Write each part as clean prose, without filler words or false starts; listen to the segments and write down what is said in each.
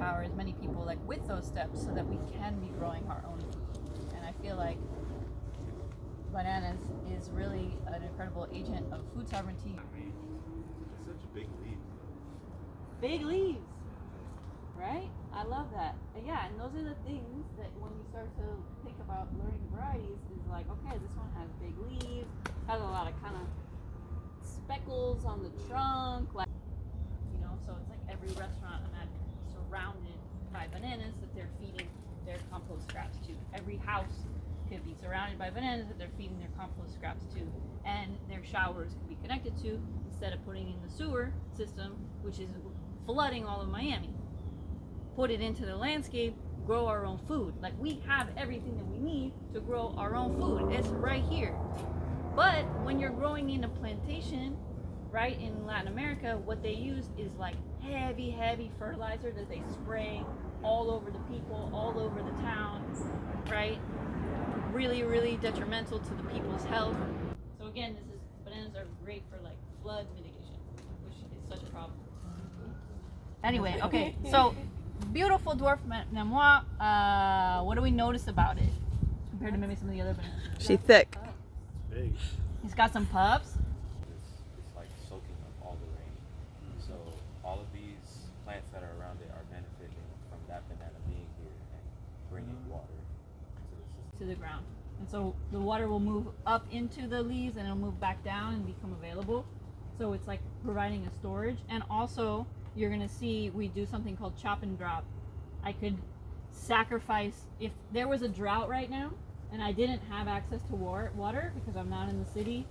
empower as many people like with those steps so that we can be growing our own food. And I feel like bananas is really an incredible agent of food sovereignty. It's such big leaves. Big leaves, right? I love that. And yeah, and those are the things that when you start to think about learning varieties is like, okay, this one has big leaves, has a lot of kind of speckles on the trunk, like, you know, so it's like every restaurant imagine surrounded by bananas that they're feeding their compost scraps to. Every house could be surrounded by bananas that they're feeding their compost scraps to, and their showers could be connected to, instead of putting in the sewer system, which is flooding all of Miami. Put it into the landscape, grow our own food. Like, we have everything that we need to grow our own food. It's right here. But when you're growing in a plantation, right, in Latin America, what they use is like heavy fertilizer that they spray all over the people, all over the town, right? Really detrimental to the people's health. So again, bananas are great for like flood mitigation, which is such a problem. Anyway, okay, so beautiful dwarf Namois. What do we notice about it compared to maybe some of the other bananas? She's thick. It's big. He's got some pups. It's like soaking up all the rain. So all of these plants that are around it are benefiting from that banana being here and bringing water into the system. To the ground. And so the water will move up into the leaves and it'll move back down and become available. So it's like providing a storage. And also you're gonna see we do something called chop and drop. I could sacrifice, if there was a drought right now and I didn't have access to water because I'm not in the city,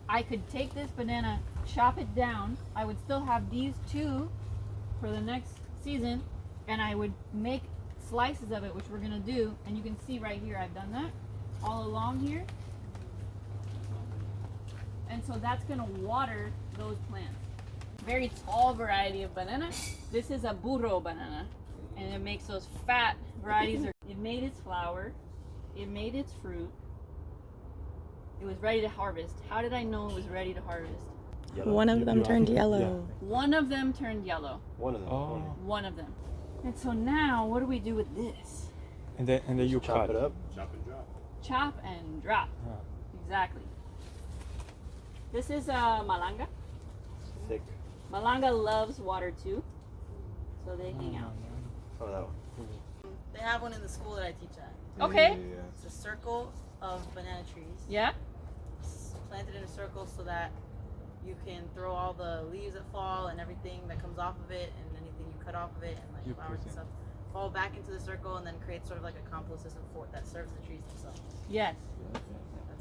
I could take this banana, chop it down. I would still have these two for the next season, and I would make slices of it, which we're gonna do. And you can see right here, I've done that all along here. And so that's gonna water those plants. Very tall variety of banana. This is a burro banana, and it makes those fat varieties. It made its flower, it made its fruit, it was ready to harvest. How did I know it was ready to harvest? Yellow. One of them turned yellow. Yeah. One of them turned yellow. One of them. Oh. One of them. And so now, what do we do with this? And then you Chop cut it up. Chop and drop. Chop and drop. Yeah. Exactly. This is malanga. Thick. Malanga loves water too, so they hang out. Oh, that one. They have one in the school that I teach at. Okay. It's a circle of banana trees. Yeah. It's planted in a circle so that you can throw all the leaves that fall and everything that comes off of it and anything you cut off of it and like You flowers and present. stuff fall back into the circle and then create sort of like a compost system for that serves the trees themselves. Yes. That's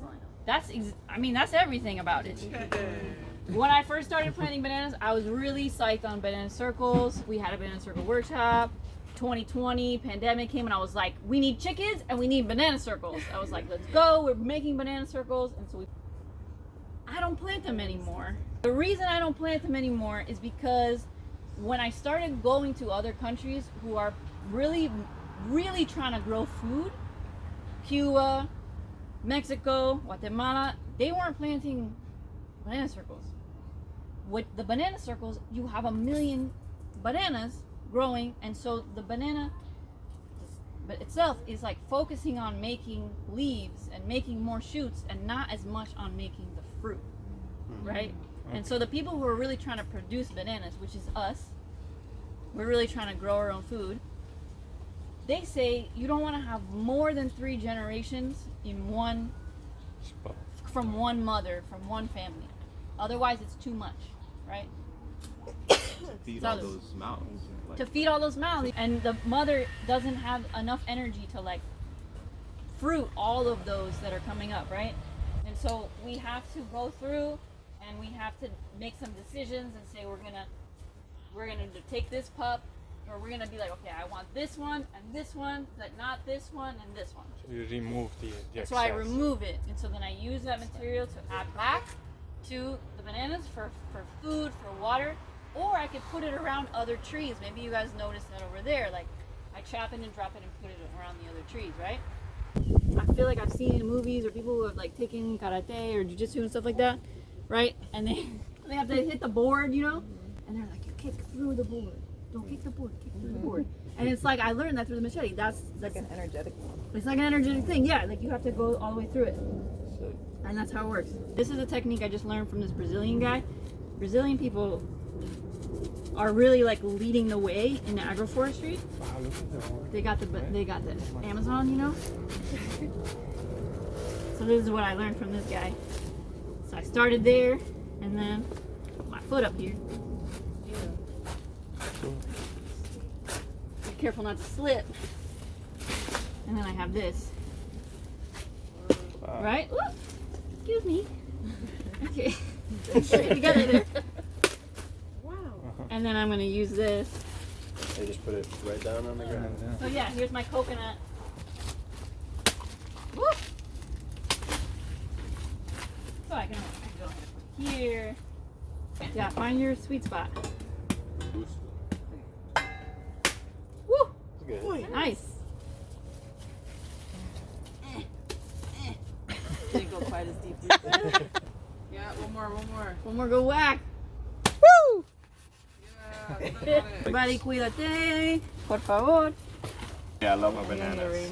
all I know. I mean, that's everything about it. When I first started planting bananas, I was really psyched on banana circles. We had a banana circle workshop. 2020 pandemic came and I was like, we need chickens and we need banana circles. I was like, let's go. We're making banana circles. And so I don't plant them anymore. The reason I don't plant them anymore is because when I started going to other countries who are really trying to grow food, Cuba, Mexico, Guatemala, they weren't planting banana circles. With the banana circles, you have 1 million bananas growing, and so the banana itself is like focusing on making leaves and making more shoots and not as much on making the fruit, right? And so the people who are really trying to produce bananas, which is us, we're really trying to grow our own food, they say you don't want to have more than 3 generations in one, from one mother, from one family. Otherwise it's too much, right? Feed all those mouths. Like, To feed all those mouths, and the mother doesn't have enough energy to like fruit all of those that are coming up, right? And so we have to go through and we have to make some decisions and say we're gonna take this pup, or we're gonna be like, okay, I want this one and this one, but not this one and this one. So you remove the excess. So I remove it, and so then I use that material to add back to the bananas for food, for water, or I could put it around other trees. Maybe you guys noticed that over there, like I chop it and drop it and put it around the other trees, right? I feel like I've seen in movies or people who have like taken karate or jiu-jitsu and stuff like that, right? And they have to hit the board, you know? And they're like, you kick through the board. Don't kick the board, kick through the board. And it's like I learned that through the machete. That's Like an energetic. it's like an energetic thing. Yeah, like you have to go all the way through it. Sick. And that's how it works. This is a technique I just learned from this Brazilian guy. Brazilian people are really like leading the way in agroforestry. Wow, look at that one. They got the Amazon, you know. So this is what I learned from this guy. So I started there, and then my foot up here. Be careful not to slip. And then I have this. Wow. Right? Ooh, excuse me. Okay. Straight together there. Wow. And then I'm gonna use this. They just put it right down on the ground. So yeah, here's my coconut. Woo! So I can go here. Yeah, find your sweet spot. Woo! It's good. Nice. Didn't go quite as deep. Yeah, one more. One more, go whack. Woo! Yeah, Everybody cuídate, por favor. Yeah, I love my bananas.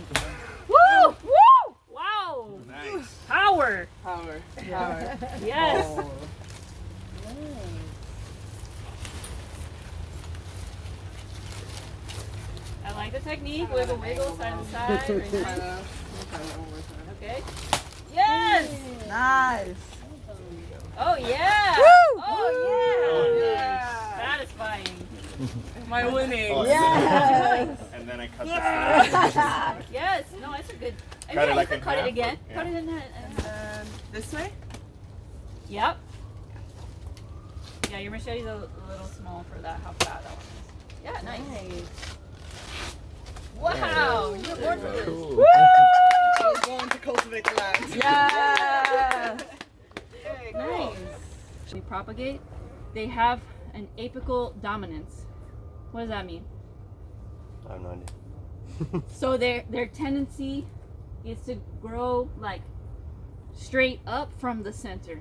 Woo! Woo! Wow! Nice. Power! Power. Yes! I like the technique. Wiggle, wiggle, side to side. Okay. Yes! Nice. Oh yeah! Woo! Oh yeah! Yeah. Satisfying. My winning. Oh, Yes. And then I cut the Yes. No, it's a good. Cut yeah, it like you in can cut it half, again. yeah. Cut it in that. This way? Yep. Yeah, your machete's a little small for that. How fat that one is. Yeah, nice. Wow, you're born for this. Cool. I was going to cultivate the land. Yeah. Hey, Nice. They propagate. They have an apical dominance. What does that mean? I have no idea. So their tendency is to grow like straight up from the center.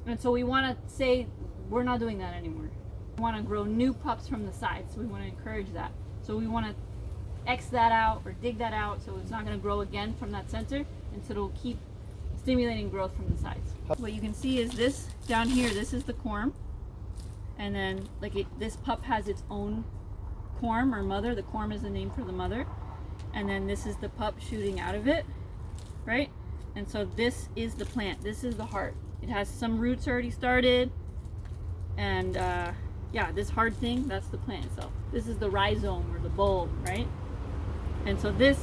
And so we want to say we're not doing that anymore. We want to grow new pups from the sides. So we want to encourage that. So we want to X that out or dig that out so it's not going to grow again from that center, and so it'll keep stimulating growth from the sides. What you can see is this down here, this is the corm, and then like this pup has its own corm or mother. The corm is the name for the mother, and then this is the pup shooting out of it, right? And so this is the plant, this is the heart. It has some roots already started, and yeah, this hard thing, that's the plant itself. This is the rhizome or the bulb, right? And so this,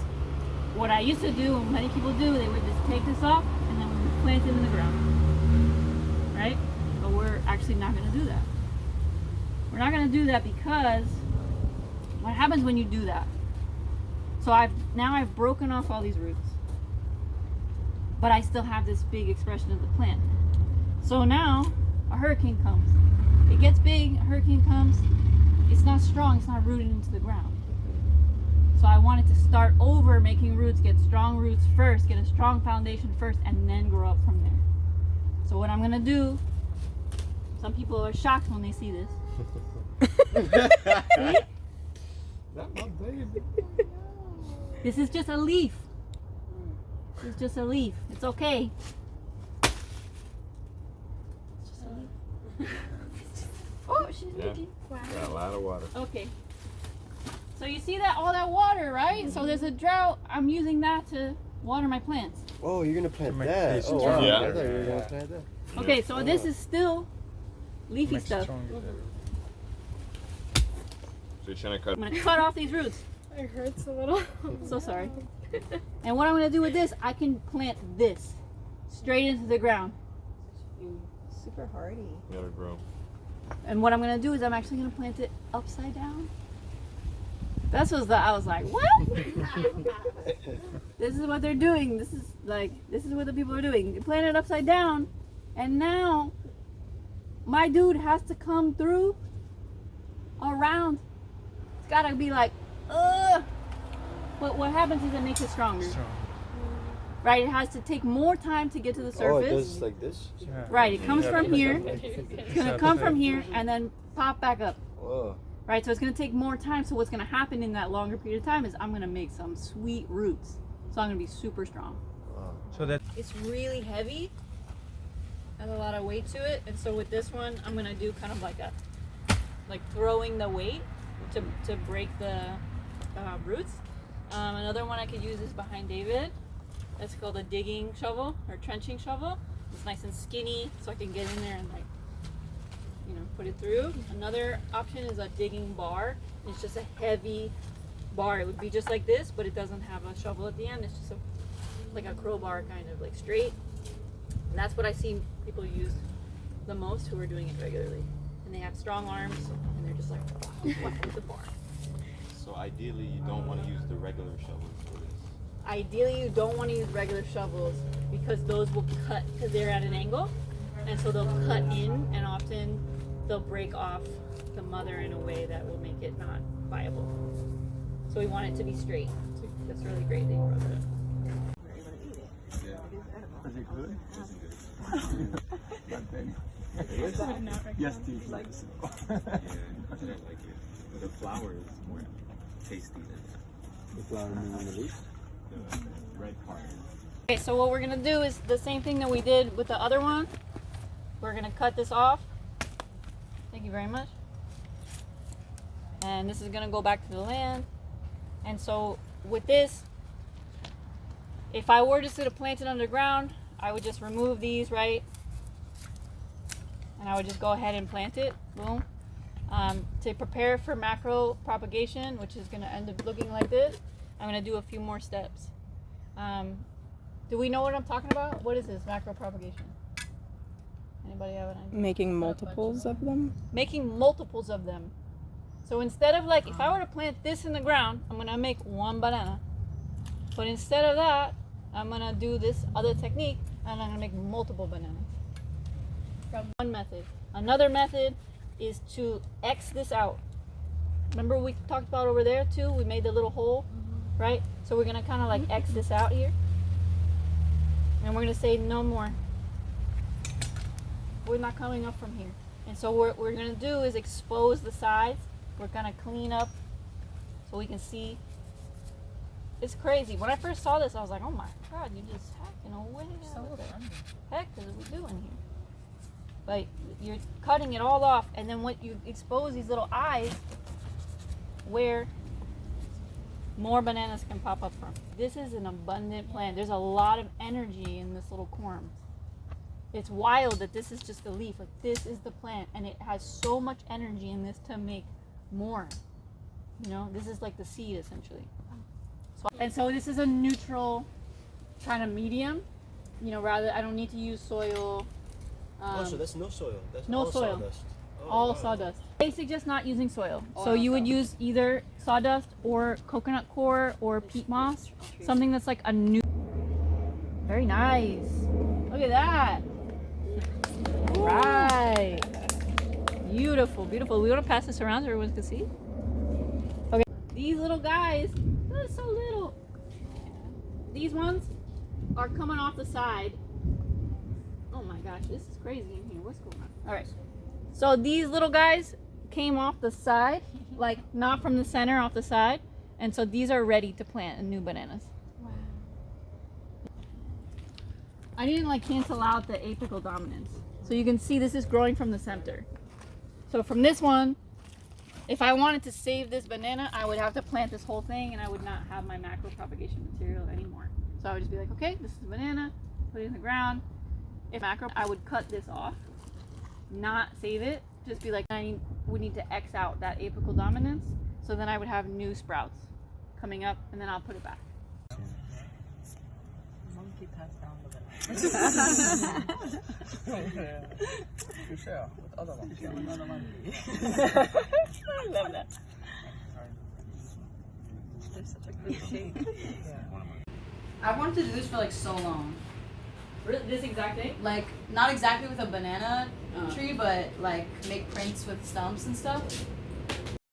what I used to do, and many people do, they would just take this off and then we would plant it in the ground, right? But we're actually not going to do that. We're not going to do that because what happens when you do that? So I've broken off all these roots, but I still have this big expression of the plant. So now a hurricane comes. It gets big, a hurricane comes. It's not strong, it's not rooted into the ground. So I wanted to start over making roots, get strong roots first, get a strong foundation first, and then grow up from there. So what I'm gonna do, some people are shocked when they see this. See? That's my baby. This is just a leaf. This is just a leaf. It's okay. It's just a leaf. Oh, she's Yeah. leaking. Got a lot of water. Okay. So you see that all that water, right? So there's a drought. I'm using that to water my plants. Oh, you're gonna plant make that? this Oh, wow. Yeah. I thought you were gonna plant that. Okay, so this is still leafy Makes it stuff. stronger. So you're trying to cut. I'm gonna cut off these roots. It hurts a little. So sorry. And what I'm gonna do with this, I can plant this straight into the ground. Super hardy. Let it grow. And what I'm gonna do is I'm actually gonna plant it upside down. That's what I was like, what? This is what they're doing. This is what the people are doing. They plant it upside down, and now my dude has to come through around. It's gotta be like, But what happens is it makes it stronger. Strong. Right? It has to take more time to get to the Oh, it surface. does like this? Yeah. Right, it comes Yeah, from because here. of- It's gonna come from here and then pop back up. Whoa. right? So it's gonna take more time. So what's gonna happen in that longer period of time is I'm gonna make some sweet roots. So I'm gonna be super strong. So that It's really heavy, has a lot of weight to it, and so with this one, I'm gonna do kind of like throwing the weight to break the roots. Another one I could use is behind David. That's called a digging shovel or trenching shovel. It's nice and skinny, so I can get in there and put it through. Another option is a digging bar. It's just a heavy bar. It would be just like this, but it doesn't have a shovel at the end. It's just like a crowbar, kind of like straight. And that's what I see people use the most who are doing it regularly. And they have strong arms, and they're just like whack with the bar. So ideally, you don't want to use the regular shovels for this. Ideally, you don't want to use regular shovels because those will cut because they're at an angle, and so they'll cut in, and often they'll break off the mother in a way that will make it not viable. So we want it to be straight. So that's really great that you brought that up. Is it good? But then, yes, it's like so. Yeah, I don't like it. The flower is more tasty than The flower meaning the leaf. the red part. Okay, so what we're gonna do is the same thing that we did with the other one. We're gonna cut this off. Thank you very much. And this is gonna go back to the land. And so with this, if I were just to plant it underground, I would just remove these, right? And I would just go ahead and plant it, boom. To prepare for macro propagation, which is gonna end up looking like this, I'm gonna do a few more steps. Do we know what I'm talking about? What is this, macro propagation? Anybody have an idea? Making multiples of them? Making multiples of them. So instead of if I were to plant this in the ground, I'm gonna make one banana. But instead of that, I'm gonna do this other technique and I'm gonna make multiple bananas. From one method. Another method is to X this out. Remember we talked about over there too? We made the little hole, right? So we're gonna kind of X this out here. And we're gonna say no more. We're not coming up from here. And so what we're gonna do is expose the sides. We're gonna clean up so we can see. It's crazy. When I first saw this, I was like, oh my God, you just hacking away. What the heck is we doing here? Like, you're cutting it all off, and then what you expose these little eyes where more bananas can pop up from. This is an abundant plant. There's a lot of energy in this little corm. It's wild that this is just a leaf. Like, this is the plant, and it has so much energy in this to make more. This is like the seed essentially. So this is a neutral kind of medium. Rather I don't need to use soil. So that's no soil. That's no all soil. sawdust. Oh, All wow. sawdust. They suggest not using soil. So you would use either sawdust or coconut coir or peat moss. Something that's like a new. Very nice. Look at that. Right. Beautiful, beautiful. We want to pass this around so everyone can see. Okay. These little guys, they're so little. These ones are coming off the side. Oh my gosh, this is crazy in here. What's going on? All right. So these little guys came off the side, not from the center, off the side. And so these are ready to plant new bananas. Wow. I didn't cancel out the apical dominance. So you can see this is growing from the center. So from this one, if I wanted to save this banana, I would have to plant this whole thing and I would not have my macro propagation material anymore. So I would just be like, okay, this is a banana, put it in the ground. If macro, I would cut this off, not save it, just be like, we need to X out that apical dominance. So then I would have new sprouts coming up and then I'll put it back. Monkey passed down the banana. You share with other ones. Another monkey. I love that. They're such a good shape. I wanted to do this for so long. This exact thing? Not exactly with a banana tree, but make prints with stumps and stuff.